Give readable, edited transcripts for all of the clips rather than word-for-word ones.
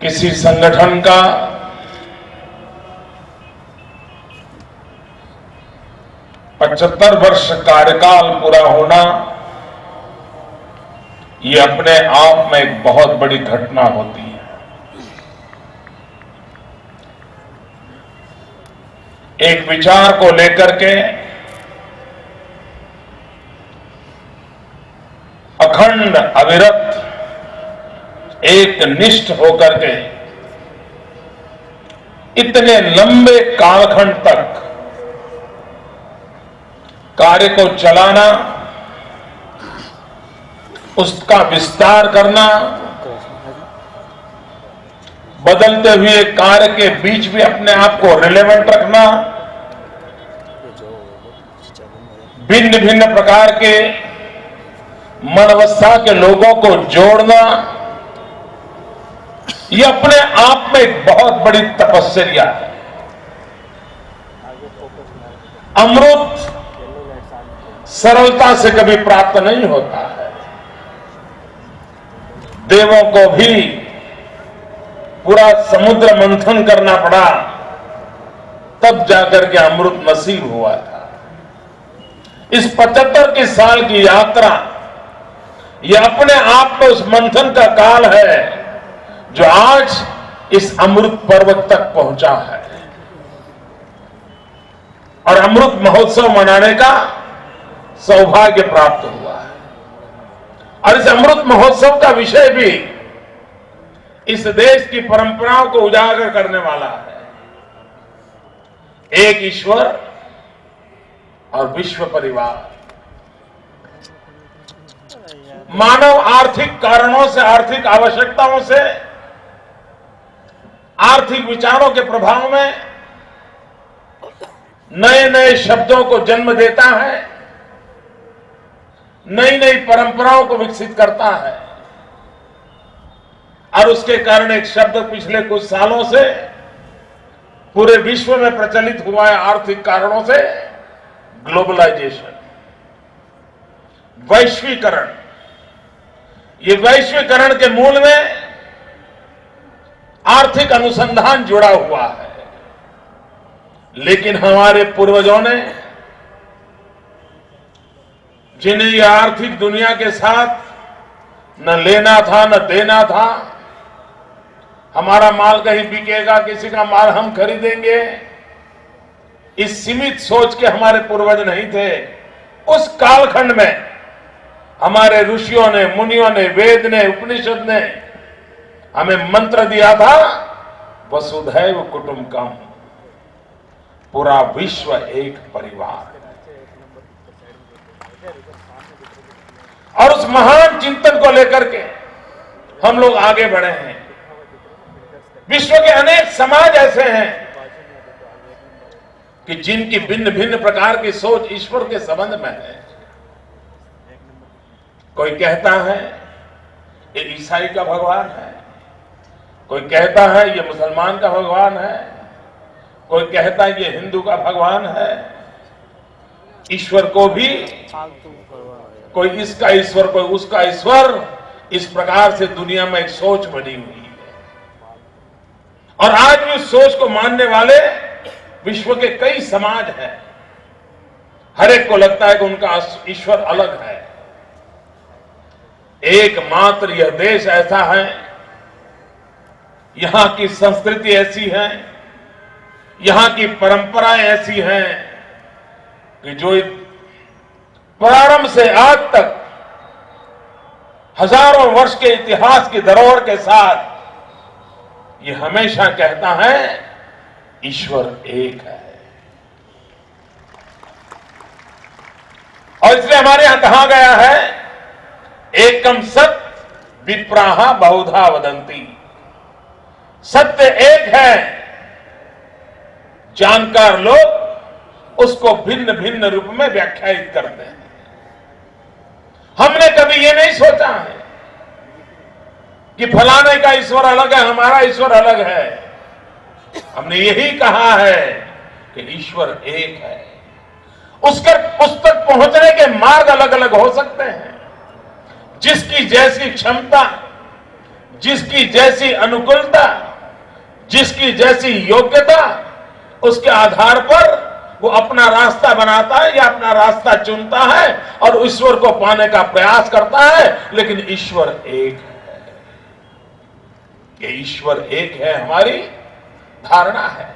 किसी संगठन का पचहत्तर वर्ष कार्यकाल पूरा होना ये अपने आप में एक बहुत बड़ी घटना होती है। एक विचार को लेकर के अखंड अविरत एक निष्ठ होकर के इतने लंबे कालखंड तक कार्य को चलाना, उसका विस्तार करना, बदलते हुए कार्य के बीच भी अपने आप को रिलेवेंट रखना, भिन्न भिन्न प्रकार के मनवस्था के लोगों को जोड़ना, यह अपने आप में एक बहुत बड़ी तपस्या है। अमृत सरलता से कभी प्राप्त नहीं होता है। देवों को भी पूरा समुद्र मंथन करना पड़ा, तब जाकर के अमृत नसीब हुआ था। इस 75 के साल की यात्रा यह अपने आप में उस मंथन का काल है जो आज इस अमृत पर्वत तक पहुंचा है। और अमृत महोत्सव मनाने का सौभाग्य प्राप्त हुआ है। और इस अमृत महोत्सव का विषय भी इस देश की परंपराओं को उजागर करने वाला है। एक ईश्वर और विश्व परिवार। मानव आर्थिक कारणों से, आर्थिक आवश्यकताओं से, आर्थिक विचारों के प्रभाव में नए नए शब्दों को जन्म देता है, नई नई परंपराओं को विकसित करता है। और उसके कारण एक शब्द पिछले कुछ सालों से पूरे विश्व में प्रचलित हुआ है आर्थिक कारणों से, ग्लोबलाइजेशन, वैश्वीकरण। ये वैश्वीकरण के मूल में आर्थिक अनुसंधान जुड़ा हुआ है। लेकिन हमारे पूर्वजों ने, जिन्हें यह आर्थिक दुनिया के साथ न लेना था न देना था, हमारा माल कहीं बिकेगा, किसी का माल हम खरीदेंगे, इस सीमित सोच के हमारे पूर्वज नहीं थे। उस कालखंड में हमारे ऋषियों ने, मुनियों ने, वेद ने, उपनिषद ने हमें मंत्र दिया था, वसुधैव कुटुंबकम, पूरा विश्व एक परिवार। और उस महान चिंतन को लेकर के हम लोग आगे बढ़े हैं। विश्व के अनेक समाज ऐसे हैं कि जिनकी भिन्न भिन्न प्रकार की सोच ईश्वर के संबंध में है। कोई कहता है ये ईसाई का भगवान है, कोई कहता है ये मुसलमान का भगवान है, कोई कहता है ये हिंदू का भगवान है। ईश्वर को भी कोई इसका ईश्वर, कोई उसका ईश्वर, इस प्रकार से दुनिया में एक सोच बनी हुई है। और आज भी उस सोच को मानने वाले विश्व के कई समाज हैं। हर एक को लगता है कि उनका ईश्वर अलग है। एकमात्र यह देश ऐसा है, यहां की संस्कृति ऐसी है, यहां की परंपराएं ऐसी हैं कि जो प्रारंभ से आज तक हजारों वर्ष के इतिहास की धरोहर के साथ ये हमेशा कहता है ईश्वर एक है। और इसलिए हमारे यहां कहा गया है, एकम सत विप्राहा बहुधा वदंती। सत्य एक है, जानकार लोग उसको भिन्न भिन्न रूप में व्याख्यायित करते हैं। हमने कभी ये नहीं सोचा है कि फलाने का ईश्वर अलग है, हमारा ईश्वर अलग है। हमने यही कहा है कि ईश्वर एक है। उस तक पहुंचने के मार्ग अलग अलग हो सकते हैं। जिसकी जैसी क्षमता, जिसकी जैसी अनुकूलता, जिसकी जैसी योग्यता, उसके आधार पर वो अपना रास्ता बनाता है या अपना रास्ता चुनता है और ईश्वर को पाने का प्रयास करता है। लेकिन ईश्वर एक है, ये ईश्वर एक है हमारी धारणा है।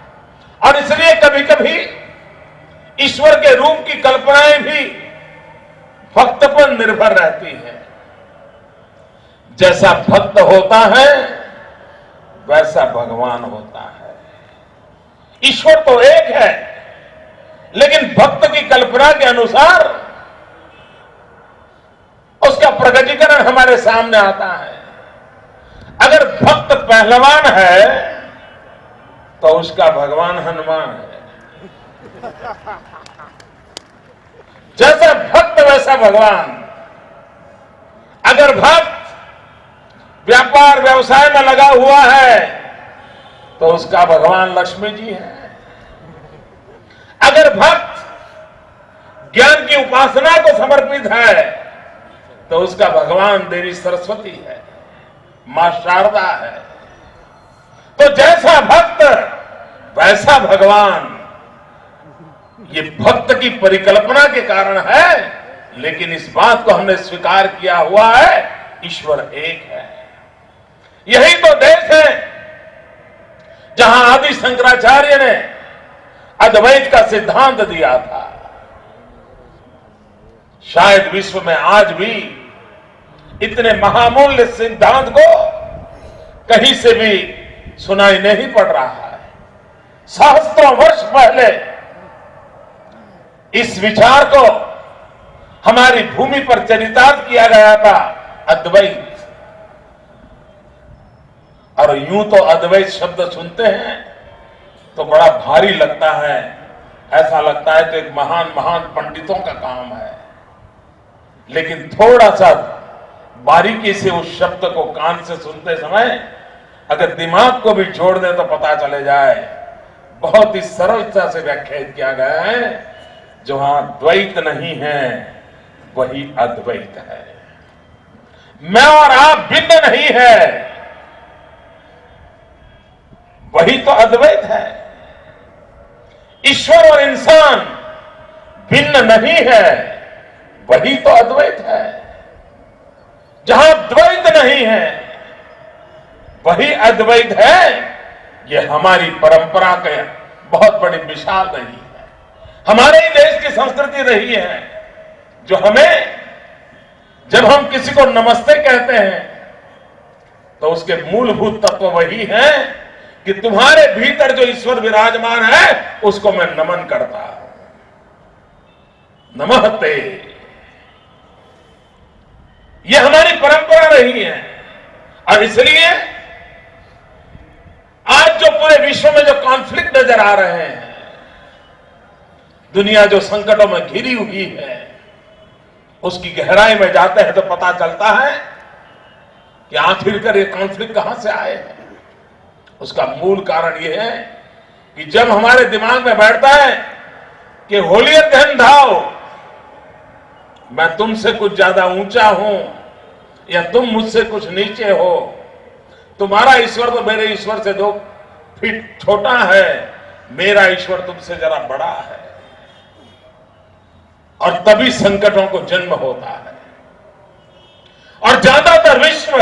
और इसलिए कभी कभी ईश्वर के रूप की कल्पनाएं भी भक्त पर निर्भर रहती है। जैसा भक्त होता है वैसा भगवान होता है। ईश्वर तो एक है, लेकिन भक्त की कल्पना के अनुसार उसका प्रकटीकरण हमारे सामने आता है। अगर भक्त पहलवान है तो उसका भगवान हनुमान है। जैसा भक्त वैसा भगवान। अगर भक्त व्यापार व्यवसाय में लगा हुआ है तो उसका भगवान लक्ष्मी जी है। अगर भक्त ज्ञान की उपासना को समर्पित है तो उसका भगवान देवी सरस्वती है, मां शारदा है। तो जैसा भक्त वैसा भगवान, ये भक्त की परिकल्पना के कारण है। लेकिन इस बात को हमने स्वीकार किया हुआ है, ईश्वर एक है। यही तो देश है जहां आदि शंकराचार्य ने अद्वैत का सिद्धांत दिया था। शायद विश्व में आज भी इतने महामूल्य सिद्धांत को कहीं से भी सुनाई नहीं पड़ रहा है। सहस्त्रों वर्ष पहले इस विचार को हमारी भूमि पर चरितार्थ किया गया था, अद्वैत। और यूं तो अद्वैत शब्द सुनते हैं तो बड़ा भारी लगता है, ऐसा लगता है तो एक महान महान पंडितों का काम है। लेकिन थोड़ा सा बारीकी से उस शब्द को कान से सुनते समय अगर दिमाग को भी जोड़ दें तो पता चले जाए, बहुत ही सरलता से व्याख्यायित किया गया है। जहां द्वैत नहीं है वही अद्वैत है। मैं और आप भिन्न नहीं है, वही तो अद्वैत है। ईश्वर और इंसान भिन्न नहीं है, वही तो अद्वैत है। जहां द्वैत नहीं है वही अद्वैत है। यह हमारी परंपरा का बहुत बड़ी मिसाल रही है। हमारे ही देश की संस्कृति रही है, जो हमें जब हम किसी को नमस्ते कहते हैं तो उसके मूलभूत तत्व वही है कि तुम्हारे भीतर जो ईश्वर विराजमान है उसको मैं नमन करता हूं। नमस्ते, यह हमारी परंपरा रही है। और इसलिए आज जो पूरे विश्व में जो कॉन्फ्लिक्ट नजर आ रहे हैं, दुनिया जो संकटों में घिरी हुई है, उसकी गहराई में जाते हैं तो पता चलता है कि आखिरकार ये कॉन्फ्लिक्ट कहां से आए हैं। उसका मूल कारण यह है कि जब हमारे दिमाग में बैठता है कि होलियर देन धाओ, मैं तुमसे कुछ ज्यादा ऊंचा हूं या तुम मुझसे कुछ नीचे हो, तुम्हारा ईश्वर तो मेरे ईश्वर से 2 फीट छोटा है, मेरा ईश्वर तुमसे जरा बड़ा है। और तभी संकटों को जन्म होता है। और ज्यादातर विश्व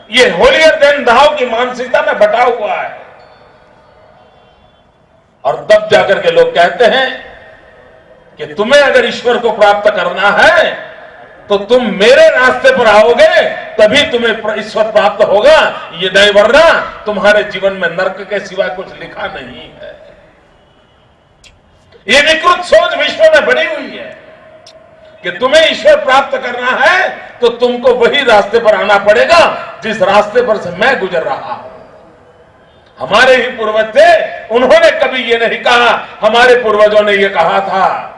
ये होलियर देन दाओ की मानसिकता में बटा हुआ है। और तब जाकर के लोग कहते हैं कि तुम्हें अगर ईश्वर को प्राप्त करना है तो तुम मेरे रास्ते पर आओगे, तभी तुम्हें ईश्वर प्राप्त होगा। ये नहीं, वरना तुम्हारे जीवन में नरक के सिवा कुछ लिखा नहीं है। ये विकृत सोच विश्व में बनी हुई है कि तुम्हें ईश्वर प्राप्त करना है तो तुमको वही रास्ते पर आना पड़ेगा जिस रास्ते पर से मैं गुजर रहा हूं। हमारे ही पूर्वज थे, उन्होंने कभी ये नहीं कहा, हमारे पूर्वजों ने ये कहा था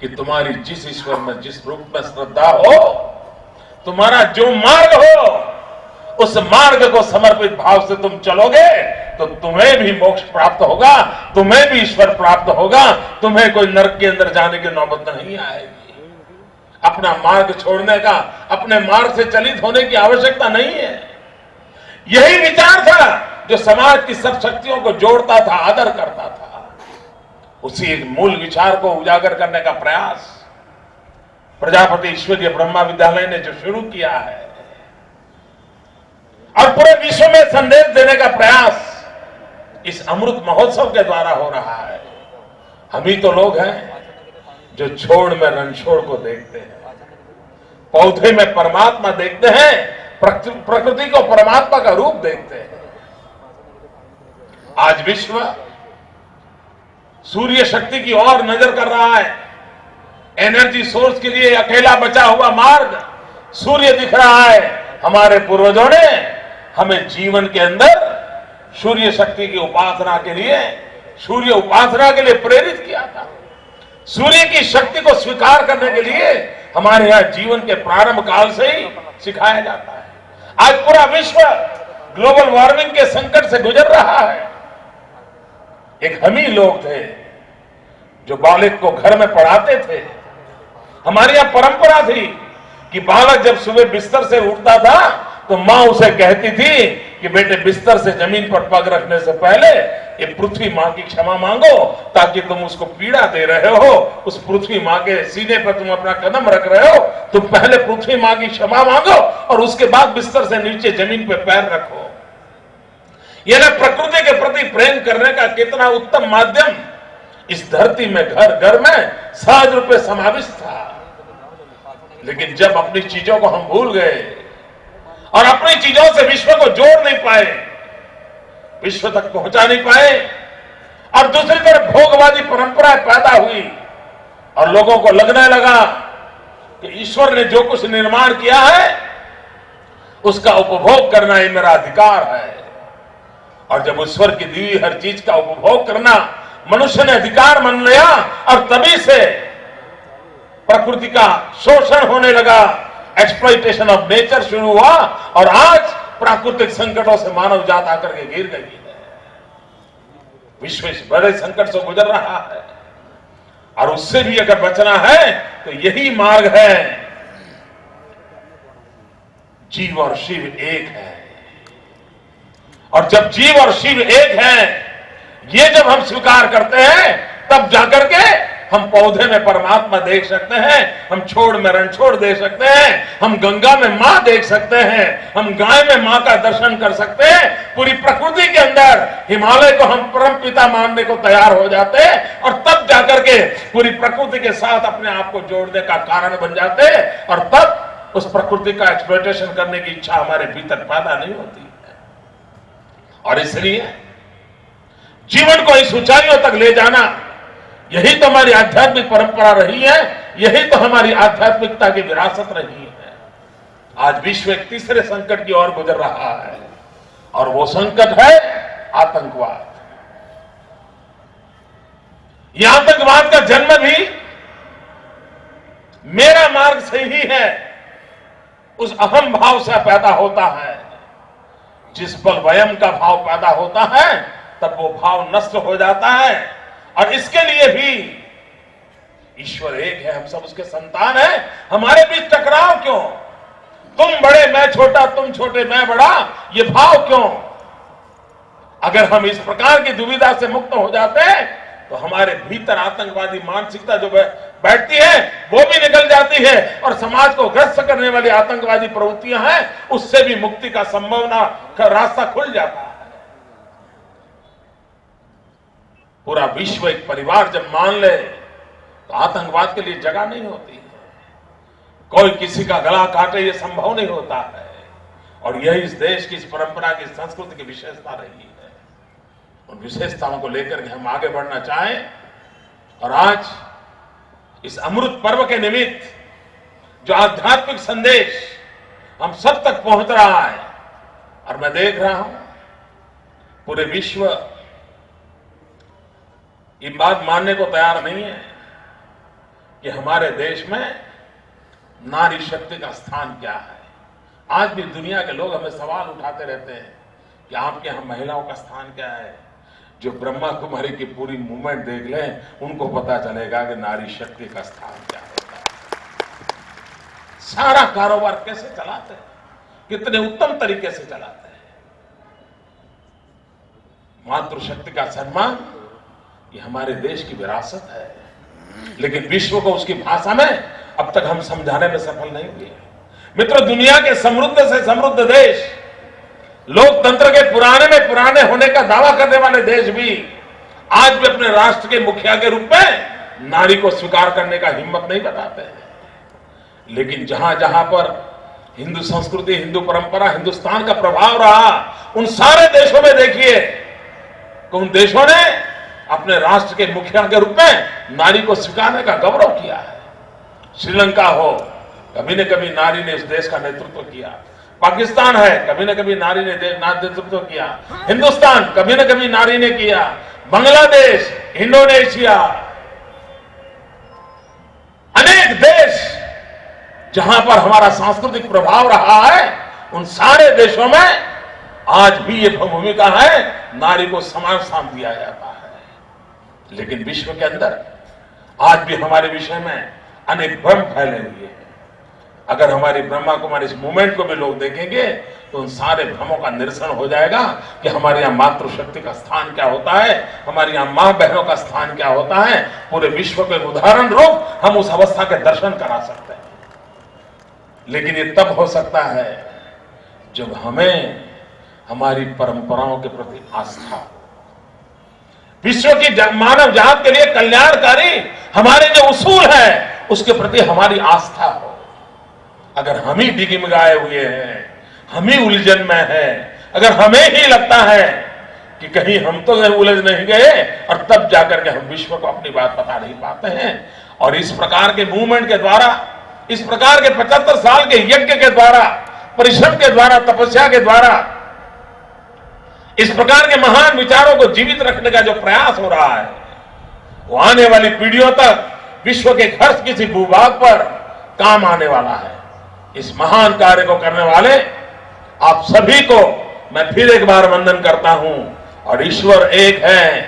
कि तुम्हारी जिस ईश्वर में जिस रूप में श्रद्धा हो, तुम्हारा जो मार्ग हो, उस मार्ग को समर्पित भाव से तुम चलोगे तो तुम्हें भी मोक्ष प्राप्त होगा, तुम्हें भी ईश्वर प्राप्त होगा, तुम्हें कोई नरक के अंदर जाने की नौबत नहीं आएगी। अपना मार्ग छोड़ने का, अपने मार्ग से चलित होने की आवश्यकता नहीं है। यही विचार था जो समाज की सब शक्तियों को जोड़ता था, आदर करता था। उसी एक मूल विचार को उजागर करने का प्रयास प्रजापति ईश्वरीय ब्रह्मा विद्यालय ने जो शुरू किया है और पूरे विश्व में संदेश देने का प्रयास इस अमृत महोत्सव के द्वारा हो रहा है। हम ही तो लोग हैं जो छोड़ में रणछोड़ को देखते हैं, पौधे में परमात्मा देखते हैं, प्रकृति को परमात्मा का रूप देखते हैं। आज विश्व सूर्य शक्ति की ओर नजर कर रहा है। एनर्जी सोर्स के लिए अकेला बचा हुआ मार्ग सूर्य दिख रहा है। हमारे पूर्वजों ने हमें जीवन के अंदर सूर्य शक्ति की उपासना के लिए, सूर्य उपासना के लिए प्रेरित किया था। सूर्य की शक्ति को स्वीकार करने के लिए हमारे यहां जीवन के प्रारंभ काल से ही सिखाया जाता है। आज पूरा विश्व ग्लोबल वार्मिंग के संकट से गुजर रहा है। एक हम ही लोग थे जो बालक को घर में पढ़ाते थे। हमारी यहां परंपरा थी कि बालक जब सुबह बिस्तर से उठता था तो मां उसे कहती थी कि बेटे बिस्तर से जमीन पर पग रखने से पहले ये पृथ्वी मां की क्षमा मांगो, ताकि तुम उसको पीड़ा दे रहे हो, उस पृथ्वी मां के सीने पर तुम अपना कदम रख रहे हो, तुम पहले पृथ्वी मां की क्षमा मांगो और उसके बाद बिस्तर से नीचे जमीन पर पैर रखो। यह ना प्रकृति के प्रति प्रेम करने का कितना उत्तम माध्यम इस धरती में घर घर में सहज रूप से समाविष्ट था। लेकिन जब अपनी चीजों को हम भूल गए और अपनी चीजों से विश्व को जोड़ नहीं पाए, विश्व तक पहुंचा नहीं पाए, और दूसरी तरफ भोगवादी परंपरा पैदा हुई और लोगों को लगने लगा कि ईश्वर ने जो कुछ निर्माण किया है उसका उपभोग करना ही मेरा अधिकार है। और जब ईश्वर की दी हुई हर चीज का उपभोग करना मनुष्य ने अधिकार मान लिया और तभी से प्रकृति का शोषण होने लगा, एक्सप्लॉइटेशन ऑफ नेचर शुरू हुआ और आज प्राकृतिक संकटों से मानव जात आकर के गिर गई है। विश्व इस बड़े संकट से गुजर रहा है और उससे भी अगर बचना है तो यही मार्ग है। जीव और शिव एक है, और जब जीव और शिव एक है, ये जब हम स्वीकार करते हैं तब जाकर के हम पौधे में परमात्मा देख सकते हैं, हम छोड़ में रणछोड़ देख सकते हैं, हम गंगा में मां देख सकते हैं, हम गाय में मां का दर्शन कर सकते हैं। पूरी प्रकृति के अंदर हिमालय को हम परम पिता मानने को तैयार हो जाते हैं और तब जाकर के पूरी प्रकृति के साथ अपने आप को जोड़ने का कारण बन जाते हैं और तब उस प्रकृति का एक्सप्लॉइटेशन करने की इच्छा हमारे भीतर पैदा नहीं होती है। और इसलिए जीवन को इस ऊंचाइयों तक ले जाना, यही तो हमारी आध्यात्मिक परंपरा रही है, यही तो हमारी आध्यात्मिकता की विरासत रही है। आज विश्व एक तीसरे संकट की ओर गुजर रहा है और वो संकट है आतंकवाद। यह आतंकवाद का जन्म भी मेरा मार्ग से ही है, उस अहम भाव से पैदा होता है। जिस पल वयम का भाव पैदा होता है तब वो भाव नष्ट हो जाता है। और इसके लिए भी ईश्वर एक है, हम सब उसके संतान हैं। हमारे बीच टकराव क्यों? तुम बड़े मैं छोटा, तुम छोटे मैं बड़ा, ये भाव क्यों? अगर हम इस प्रकार की दुविधा से मुक्त हो जाते हैं तो हमारे भीतर आतंकवादी मानसिकता जो बैठती है वो भी निकल जाती है और समाज को ग्रस्त करने वाली आतंकवादी प्रवृत्तियां हैं उससे भी मुक्ति का संभावना का रास्ता खुल जाता है। पूरा विश्व एक परिवार जब मान ले तो आतंकवाद के लिए जगह नहीं होती है। कोई किसी का गला काटे ये संभव नहीं होता है। और यही इस देश की, इस परंपरा की, संस्कृति की विशेषता रही है। उन विशेषताओं को लेकर के हम आगे बढ़ना चाहें और आज इस अमृत पर्व के निमित्त जो आध्यात्मिक संदेश हम सब तक पहुंच रहा है, और मैं देख रहा हूं पूरे विश्व ये बात मानने को तैयार नहीं है कि हमारे देश में नारी शक्ति का स्थान क्या है। आज भी दुनिया के लोग हमें सवाल उठाते रहते हैं कि आपके यहां महिलाओं का स्थान क्या है। जो ब्रह्मा कुमारी की पूरी मूवमेंट देख लें उनको पता चलेगा कि नारी शक्ति का स्थान क्या होता है। सारा कारोबार कैसे चलाते हैं, कितने उत्तम तरीके से चलाते हैं। मातृशक्ति का सम्मान ये हमारे देश की विरासत है, लेकिन विश्व को उसकी भाषा में अब तक हम समझाने में सफल नहीं हुए। मित्रों, दुनिया के समृद्ध से समृद्ध देश, लोकतंत्र के पुराने में पुराने होने का दावा करने वाले देश भी आज भी अपने राष्ट्र के मुखिया के रूप में नारी को स्वीकार करने का हिम्मत नहीं बताते हैं। लेकिन जहां जहां पर हिंदू संस्कृति, हिंदू परंपरा, हिंदुस्तान का प्रभाव रहा, उन सारे देशों में देखिए कि उन देशों ने अपने राष्ट्र के मुखिया के रूप में नारी को स्वीकारने का गौरव किया है। श्रीलंका हो, कभी न कभी नारी ने इस देश का नेतृत्व किया। पाकिस्तान है, कभी न कभी नारी ने नेतृत्व किया। हिंदुस्तान, कभी न कभी नारी ने किया। बांग्लादेश, इंडोनेशिया, अनेक देश जहां पर हमारा सांस्कृतिक प्रभाव रहा है, उन सारे देशों में आज भी ये भूमिका है, नारी को समान स्थान दिया जाता है। लेकिन विश्व के अंदर आज भी हमारे विषय में अनेक भ्रम फैले हुए हैं। अगर हमारी ब्रह्मा कुमारी इस मूवमेंट को भी लोग देखेंगे तो उन सारे भ्रमों का निरसन हो जाएगा कि हमारे यहाँ मातृशक्ति का स्थान क्या होता है, हमारे यहाँ मां बहनों का स्थान क्या होता है। पूरे विश्व के उदाहरण रूप हम उस अवस्था के दर्शन करा सकते हैं। लेकिन ये तब हो सकता है जब हमें हमारी परंपराओं के प्रति आस्था हो, विश्व की मानव जात के लिए कल्याणकारी हमारे जो उसूल है उसके प्रति हमारी आस्था हो। अगर हम ही डिगमगाए हुए हैं, हम ही उलझन में हैं, अगर हमें ही लगता है कि कहीं हम तो उलझ नहीं गए, और तब जाकर के हम विश्व को अपनी बात बता नहीं पाते हैं, और इस प्रकार के मूवमेंट के द्वारा, इस प्रकार के 75 साल के यज्ञ के द्वारा, परिश्रम के द्वारा, तपस्या के द्वारा, इस प्रकार के महान विचारों को जीवित रखने का जो प्रयास हो रहा है, वो आने वाली पीढ़ियों तक विश्व के हर किसी भूभाग पर काम आने वाला है। इस महान कार्य को करने वाले आप सभी को मैं फिर एक बार वंदन करता हूं। और ईश्वर एक है,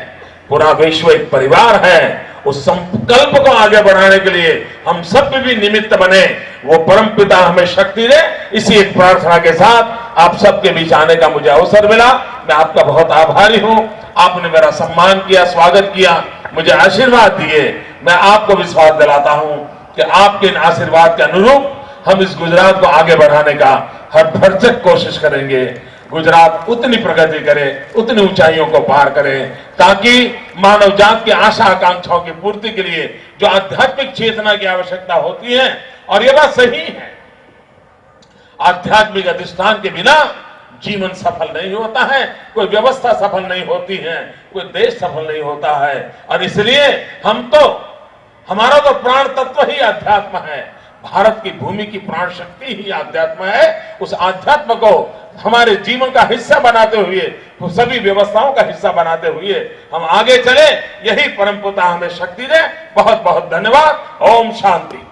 पूरा विश्व एक परिवार है। उस संकल्प को आगे बढ़ाने के लिए हम सब भी निमित्त बने, वो परमपिता हमें शक्ति दे। इसी एक प्रार्थना के साथ आप सबके बीच आने का मुझे अवसर मिला। मैं आपका बहुत आभारी हूं। आपने मेरा सम्मान किया, स्वागत किया, मुझे आशीर्वाद दिए। मैं आपको विश्वास दिलाता हूं कि आपके इन आशीर्वाद के अनुरूप हम इस गुजरात को आगे बढ़ाने का हर भरसक कोशिश करेंगे। गुजरात उतनी प्रगति करे, उतनी ऊंचाइयों को पार करे, ताकि मानव जात की आशा आकांक्षाओं की पूर्ति के लिए जो आध्यात्मिक चेतना की आवश्यकता होती है, और यह बात सही है, आध्यात्मिक अधिष्ठान के बिना जीवन सफल नहीं होता है, कोई व्यवस्था सफल नहीं होती है, कोई देश सफल नहीं होता है। और इसलिए हमारा तो प्राण तत्व ही अध्यात्म है। भारत की भूमि की प्राण शक्ति ही आध्यात्म है। उस आध्यात्म को हमारे जीवन का हिस्सा बनाते हुए, तो सभी व्यवस्थाओं का हिस्सा बनाते हुए हम आगे चले। यही परमपिता हमें शक्ति दे। बहुत बहुत धन्यवाद। ओम शांति।